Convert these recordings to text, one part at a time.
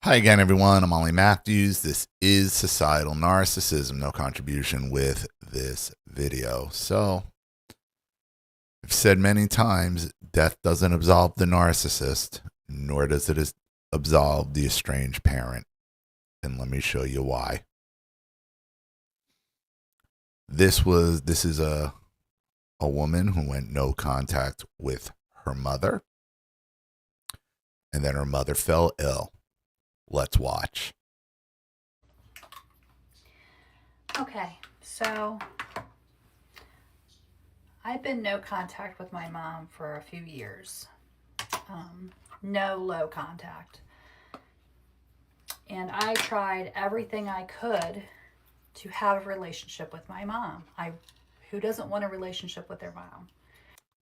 Hi again, everyone. I'm Ollie Matthews. This is Societal Narcissism. No contribution with this video. So, I've said many times, death doesn't absolve the narcissist, nor does it absolve the estranged parent. And let me show you why. This is a woman who went no contact with her mother, and then her mother fell ill. Let's watch. Okay, so I've been no contact with my mom for a few years. No low contact. And I tried everything I could to have a relationship with my mom. Who doesn't want a relationship with their mom?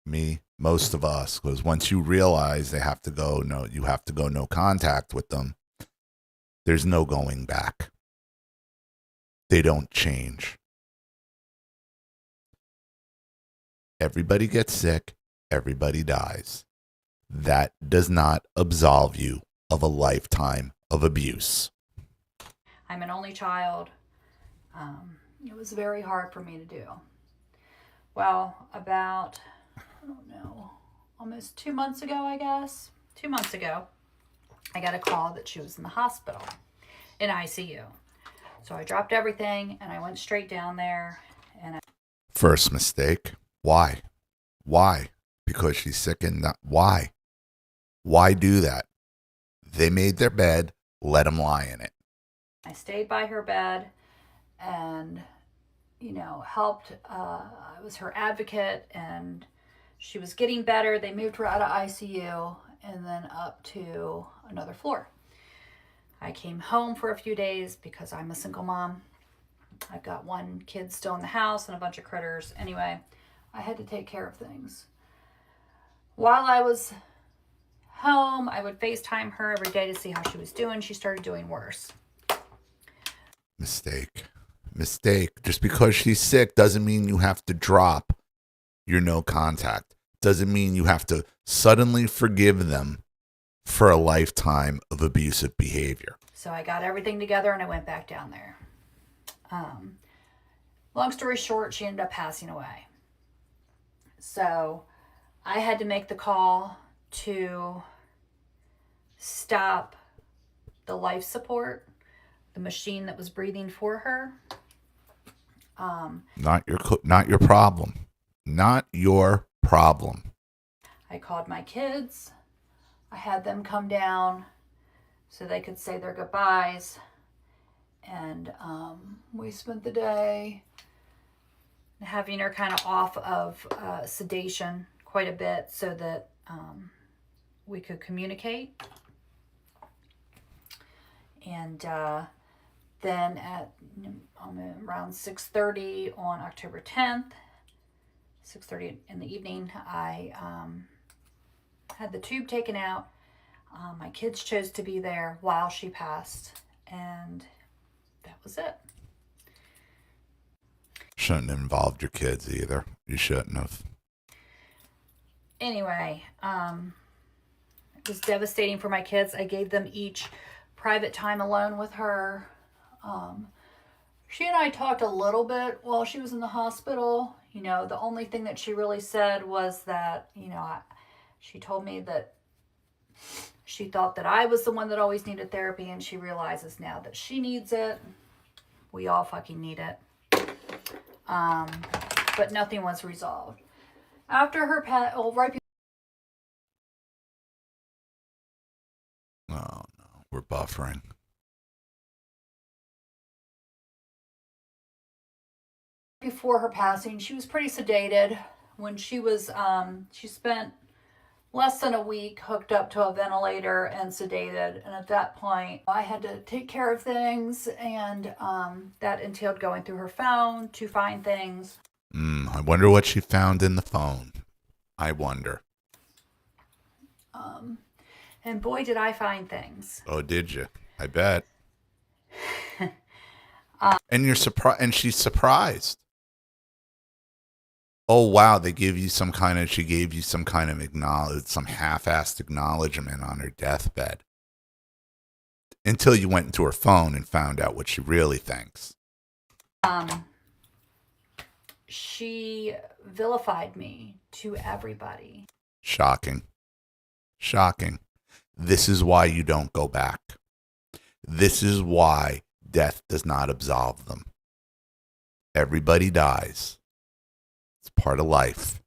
Me, most of us, because once you realize you have to go no contact with them, there's no going back. They don't change. Everybody gets sick. Everybody dies. That does not absolve you of a lifetime of abuse. I'm an only child. It was very hard for me to do. Well, about, I don't know, almost 2 months ago, I guess. 2 months ago, I got a call that she was in the hospital, in ICU. So I dropped everything and I went straight down there. First mistake. Why? Why? Because she's sick and not. Why? Why do that? They made their bed. Let them lie in it. I stayed by her bed and, helped. I was her advocate and she was getting better. They moved her out of ICU and then up to another floor. I came home for a few days because I'm a single mom. I've got one kid still in the house and a bunch of critters. Anyway, I had to take care of things. While I was home, I would FaceTime her every day to see how she was doing. She started doing worse. Mistake. Just because she's sick doesn't mean you have to drop your no contact. Doesn't mean you have to suddenly forgive them for a lifetime of abusive behavior. So I got everything together and I went back down there. Long story short, she ended up passing away. So I had to make the call to stop the life support, the machine that was breathing for her. Not your problem. Not your problem. I called my kids. I had them come down so they could say their goodbyes. And we spent the day having her kind of off of sedation quite a bit so that we could communicate. And then at around 6:30 on October 10th, 6:30 in the evening, I had the tube taken out. My kids chose to be there while she passed, and that was it. Shouldn't have involved your kids either. You shouldn't have. Anyway, it was devastating for my kids. I gave them each private time alone with her. She and I talked a little bit while she was in the hospital. The only thing that she really said was that, she told me that she thought that I was the one that always needed therapy, and she realizes now that she needs it. We all fucking need it. But nothing was resolved. After her right. Oh no, we're buffering. Before her passing, she was pretty sedated. When she was, she spent less than a week hooked up to a ventilator and sedated. And at that point, I had to take care of things, and that entailed going through her phone to find things. I wonder what she found in the phone. I wonder. And boy, did I find things. Oh, did you? I bet. And you're surprised, and she's surprised. Oh wow, she gave you some kind of some half-assed acknowledgement on her deathbed. Until you went into her phone and found out what she really thinks. She vilified me to everybody. Shocking. Shocking. This is why you don't go back. This is why death does not absolve them. Everybody dies. It's part of life.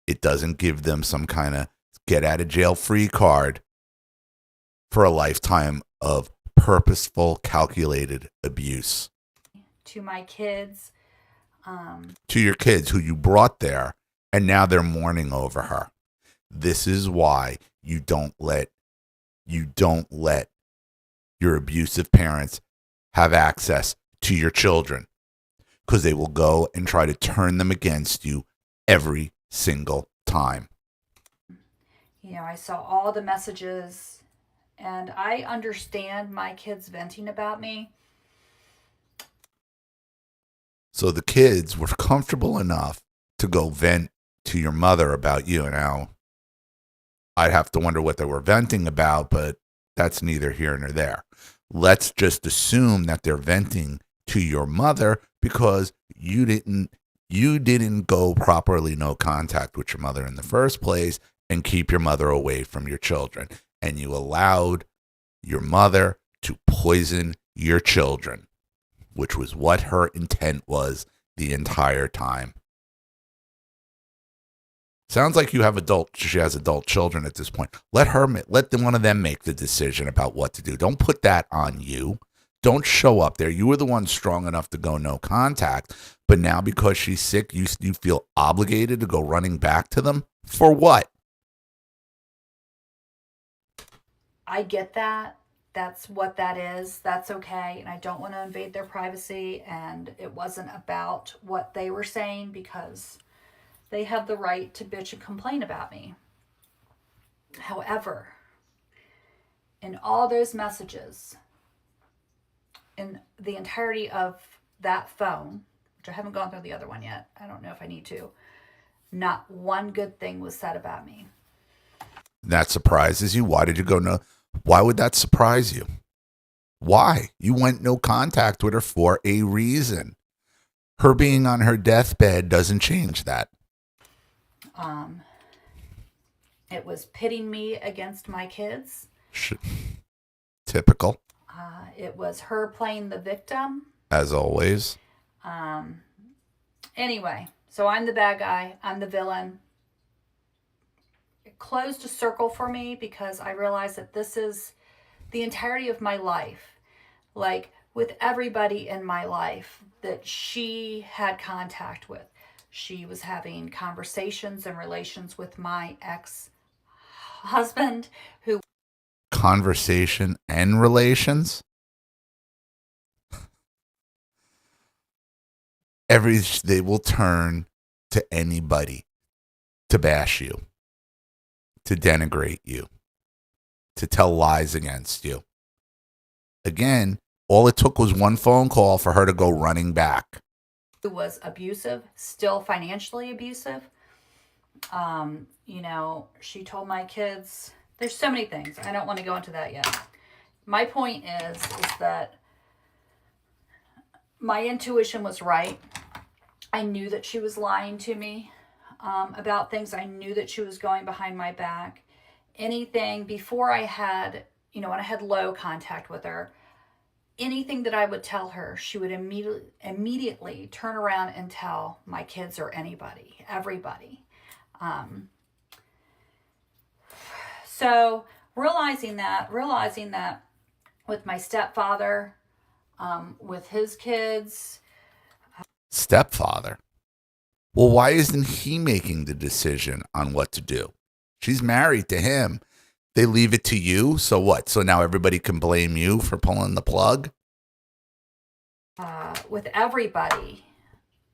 It doesn't give them some kind of get out of jail free card for a lifetime of purposeful, calculated abuse. To my kids. To your kids who you brought there, and now they're mourning over her. This is why you don't let your abusive parents have access to your children, because they will go and try to turn them against you every single time. You know, I saw all the messages, and I understand my kids venting about me. So the kids were comfortable enough to go vent to your mother about you. Now, I'd have to wonder what they were venting about, but that's neither here nor there. Let's just assume that they're venting to your mother because you didn't go properly no contact with your mother in the first place and keep your mother away from your children. And you allowed your mother to poison your children, which was what her intent was the entire time. Sounds like she has adult children at this point. Let one of them make the decision about what to do. Don't put that on you. Don't show up there. You were the one strong enough to go no contact, but now because she's sick, you feel obligated to go running back to them? For what? I get that. That's what that is. That's okay. And I don't want to invade their privacy. And it wasn't about what they were saying, because they have the right to bitch and complain about me. However, in all those messages, in the entirety of that phone, which I haven't gone through the other one yet, I don't know if I need to, not one good thing was said about me. That surprises you? Why did you go no? Why would that surprise you? Why? You went no contact with her for a reason. Her being on her deathbed doesn't change that. It was pitting me against my kids. Typical. It was her playing the victim. As always. Anyway, so I'm the bad guy. I'm the villain. It closed a circle for me because I realized that this is the entirety of my life. Like, with everybody in my life that she had contact with. She was having conversations and relations with my ex-husband who... Conversation and relations? They will turn to anybody to bash you, to denigrate you, to tell lies against you. Again, all it took was one phone call for her to go running back. Who was abusive, still financially abusive. She told my kids, there's so many things. I don't want to go into that yet. My point is that my intuition was right. I knew that she was lying to me about things. I knew that she was going behind my back. Anything before I had, when I had low contact with her, anything that I would tell her, she would immediately turn around and tell my kids or everybody. So realizing that with my stepfather, with his kids. Stepfather? Well, why isn't he making the decision on what to do? She's married to him. They leave it to you. So what? So now everybody can blame you for pulling the plug? With everybody,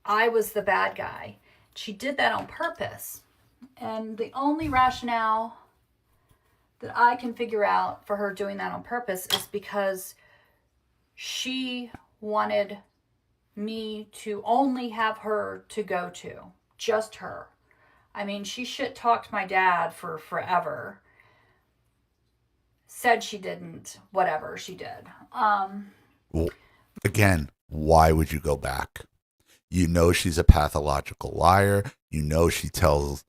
I was the bad guy. She did that on purpose. And the only rationale that I can figure out for her doing that on purpose is because she wanted me to only have her to go to. Just her. I mean, she shit-talked my dad for forever. said she didn't, whatever she did. Well, again, why would you go back? You know she's a pathological liar. You know she tells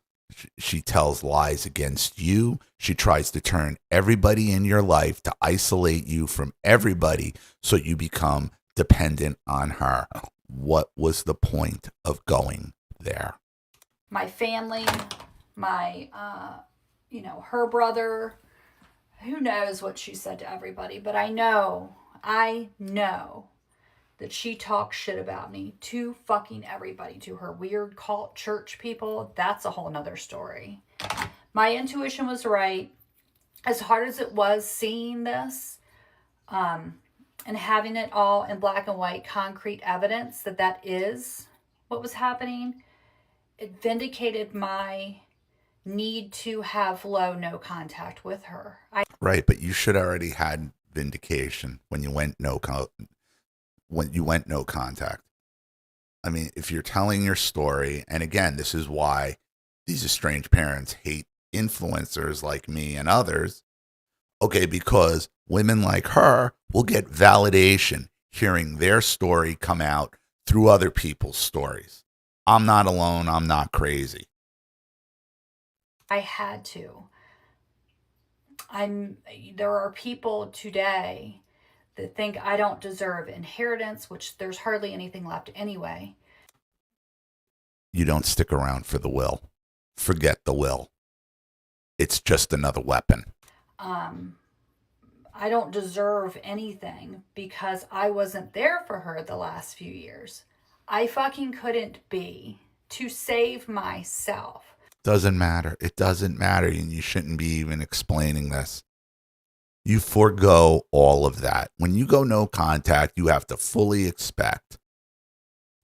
lies against you. She tries to turn everybody in your life to isolate you from everybody so you become dependent on her. What was the point of going there? My family, my, her brother, who knows what she said to everybody, but I know that she talks shit about me to fucking everybody, to her weird cult church people. That's a whole nother story. My intuition was right. As hard as it was seeing this, and having it all in black and white, concrete evidence that is what was happening, it vindicated my need to have no contact with her. Right, but you should already had vindication when you went no contact. I mean, if you're telling your story, and again, this is why these estranged parents hate influencers like me and others. Okay, because women like her will get validation hearing their story come out through other people's stories. I'm not alone. I'm not crazy. I had to. There are people today that think I don't deserve inheritance, which there's hardly anything left anyway. You don't stick around for the will. Forget the will. It's just another weapon. I don't deserve anything because I wasn't there for her the last few years. I fucking couldn't be to save myself. Doesn't matter. It doesn't matter, and you shouldn't be even explaining this. You forego all of that. When you go no contact, you have to fully expect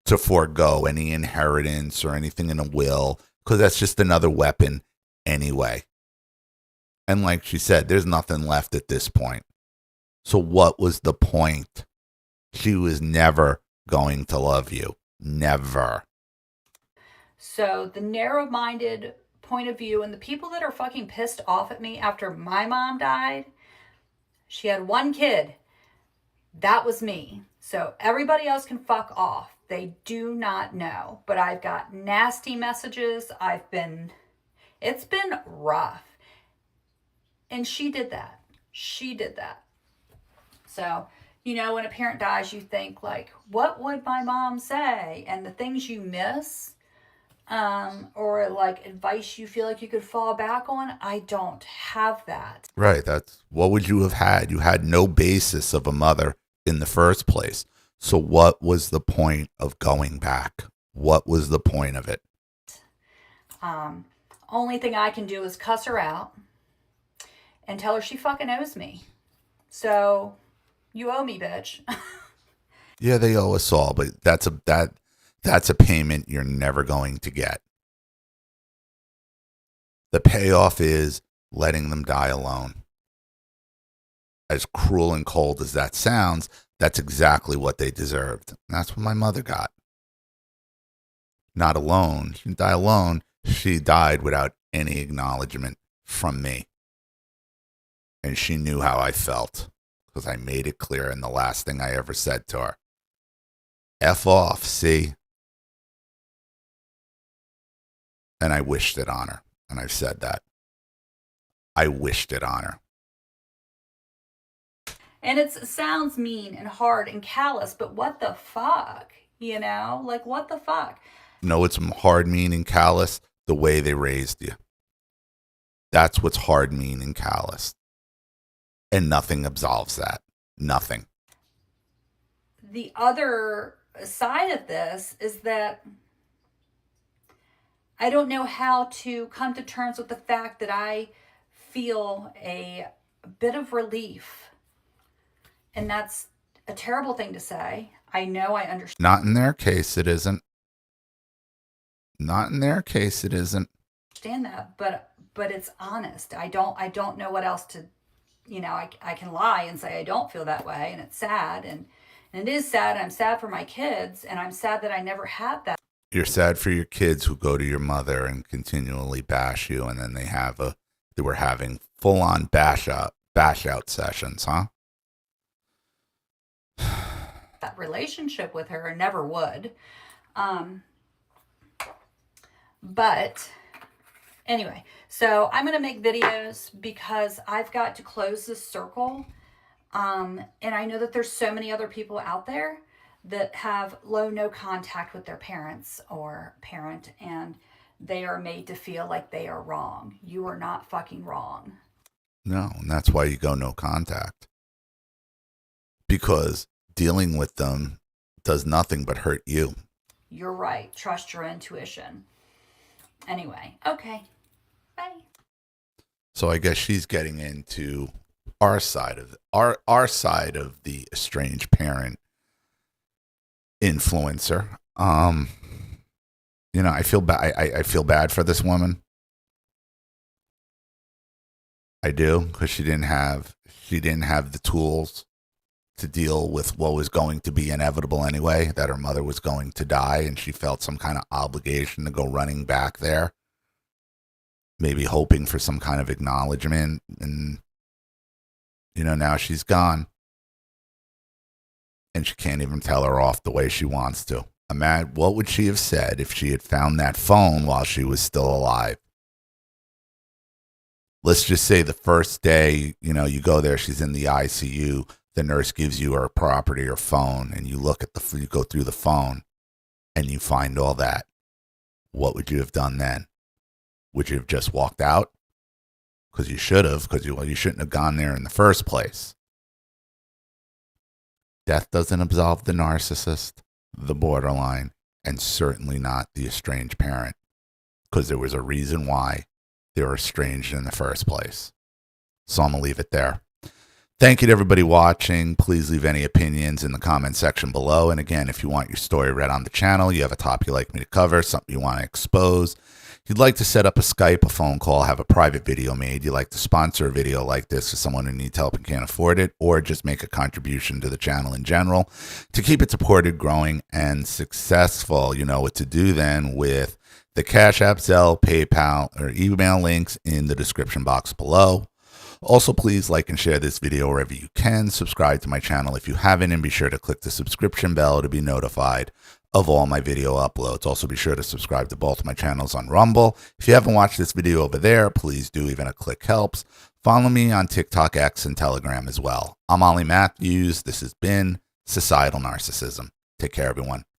to forego any inheritance or anything in a will, because that's just another weapon anyway. And like she said, there's nothing left at this point. So what was the point? She was never going to love you. Never. So the narrow-minded point of view and the people that are fucking pissed off at me after my mom died, she had one kid. That was me. So everybody else can fuck off. They do not know. But I've got nasty messages. It's been rough. And she did that. So, when a parent dies, you think like, what would my mom say? And the things you miss, or like advice you feel like you could fall back on, I don't have that. Right. That's what would you have had? You had no basis of a mother in the first place. So what was the point of going back? What was the point of it? Only thing I can do is cuss her out and tell her she fucking owes me. So you owe me, bitch. Yeah, they owe us all, but that's a payment you're never going to get. The payoff is letting them die alone. As cruel and cold as that sounds, that's exactly what they deserved. And that's what my mother got. Not alone. She didn't die alone. She died without any acknowledgement from me. And she knew how I felt because I made it clear in the last thing I ever said to her. F off, see? And I wished it on her. And I've said that. I wished it on her. And it sounds mean and hard and callous, but what the fuck? Like what the fuck? No, it's hard, mean, and callous the way they raised you. That's what's hard, mean, and callous. And nothing absolves that. Nothing. The other side of this is that I don't know how to come to terms with the fact that I feel a bit of relief. And that's a terrible thing to say. I know, I understand. Not in their case, it isn't. Not in their case, it isn't. Understand that, but it's honest. I don't know what else to, I can lie and say I don't feel that way, and it's sad, and it is sad. I'm sad for my kids, and I'm sad that I never had that. You're sad for your kids who go to your mother and continually bash you, and then they were having full-on bash bash out sessions, huh? That relationship with her, never would. But anyway, so I'm going to make videos because I've got to close this circle. And I know that there's so many other people out there that have no contact with their parents or parent, and they are made to feel like they are wrong. You are not fucking wrong. No, and that's why you go no contact. Because dealing with them does nothing but hurt you. You're right. Trust your intuition. Anyway, okay. Bye. So I guess she's getting into our side of our side of the estranged parent influencer. You know, I feel bad. I feel bad for this woman. I do, because she didn't have the tools to deal with what was going to be inevitable anyway, that her mother was going to die, and she felt some kind of obligation to go running back there, maybe hoping for some kind of acknowledgement. And, you know, now she's gone, and she can't even tell her off the way she wants to. Imagine, what would she have said if she had found that phone while she was still alive? Let's just say the first day, you know, you go there, she's in the ICU, the nurse gives you her property or phone, and you look at you go through the phone, and you find all that. What would you have done then? Would you have just walked out? Because you should have, because you shouldn't have gone there in the first place. Death doesn't absolve the narcissist, the borderline, and certainly not the estranged parent, because there was a reason why they were estranged in the first place. So I'm going to leave it there. Thank you to everybody watching. Please leave any opinions in the comment section below. And again, if you want your story read on the channel, you have a topic you'd like me to cover, something you want to expose, you'd like to set up a Skype, a phone call, have a private video made, you'd like to sponsor a video like this for someone who needs help and can't afford it, or just make a contribution to the channel in general to keep it supported, growing, and successful, you know what to do then with the Cash App, Zelle, PayPal, or email links in the description box below. Also, please like and share this video wherever you can. Subscribe to my channel if you haven't, and be sure to click the subscription bell to be notified of all my video uploads. Also, be sure to subscribe to both my channels on Rumble. If you haven't watched this video over there, please do. Even a click helps. Follow me on TikTok, X, and Telegram as well. I'm Ollie Matthews. This has been Societal Narcissism. Take care, everyone.